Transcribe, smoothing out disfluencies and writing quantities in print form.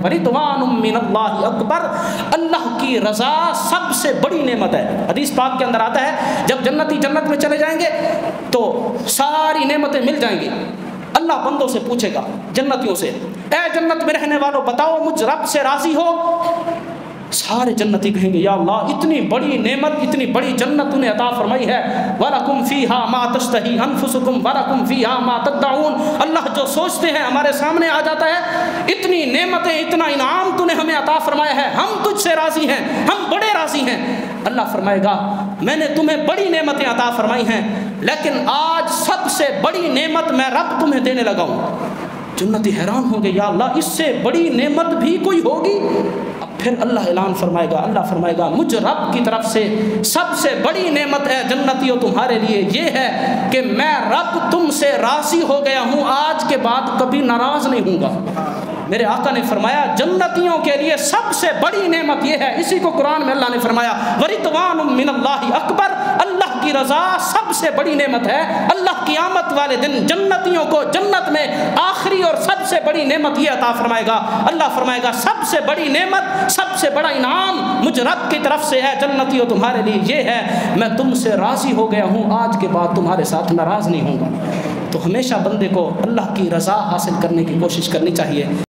وَرِضْوَانٌ مِّنَ اللَّهِ اکبر، اللہ کی رضا سب سے بڑی نعمت ہے۔ حدیث پاک کے اندر آتا ہے جب جنتی جنت میں چلے جائیں گے تو ساری نعمتیں مل جائیں گی۔ اللہ بندوں سے پوچھے گا، جنتیوں سے، اے جنت میں رہنے والوں بتاؤ مجھ رب سے راضی ہو؟ سارے جنتی کہیں گے یا اللہ اتنی بڑی نعمت، اتنی بڑی جنت انہیں عطا فرمائی ہے، وَلَكُمْ فِيهَا مَا تَشْتَهِي أَنفُسُكُمْ وَلَكُمْ فِيهَا مَا تَدَّعُونَ، اللہ جو سوچتے ہیں ہمارے سامنے آ جاتا ہے، اتنی نعمتیں، اتنا انعام تو نے ہمیں عطا فرمایا ہے، ہم تجھ سے راضی ہیں، ہم بڑے راضی ہیں۔ اللہ فرمائے گا میں نے تمہیں بڑی نعمتیں عطا فرمائی ہیں، لیکن آج سب سے بڑی نعمت میں رب تمہیں دینے لگا ہوں۔ جنتی حیران ہوں گے یا اللہ اس سے بڑی نعمت بھی کوئی ہوگی؟ پھر اللہ اعلان فرمائے گا، اللہ فرمائے گا مجھ رب کی طرف سے سب سے بڑی نعمت ہے جنتیوں تمہارے لیے یہ ہے کہ میں رب تم سے راضی ہو گیا ہوں، آج کے بعد کبھی ناراض نہیں ہوں گا۔ میرے آقا نے فرمایا جنتیوں کے لیے سب سے بڑی نعمت یہ ہے، اسی کو قرآن میں اللہ نے فرمایا وَرِضْوَانٌ مِّنَ اللَّهِ اکبر، اللہ کی رضا سب سے بڑی نعمت ہے۔ اللہ قیامت والے دن جنتیوں کو جنت میں آخری اور سب سے بڑی نعمت یہ عطا فرمائے گا، اللہ فرمائے گا سب سے بڑی نعمت، سب سے بڑا انعام مجھ رب کی طرف سے ہے جنتیوں تمہارے لیے یہ ہے میں تم سے راضی ہو گیا ہوں، آج کے بعد تمہارے ساتھ ناراض نہیں ہوں گا۔ تو ہمیشہ بندے کو اللہ کی رضا حاصل کرنے کی کوشش کرنی چاہیے۔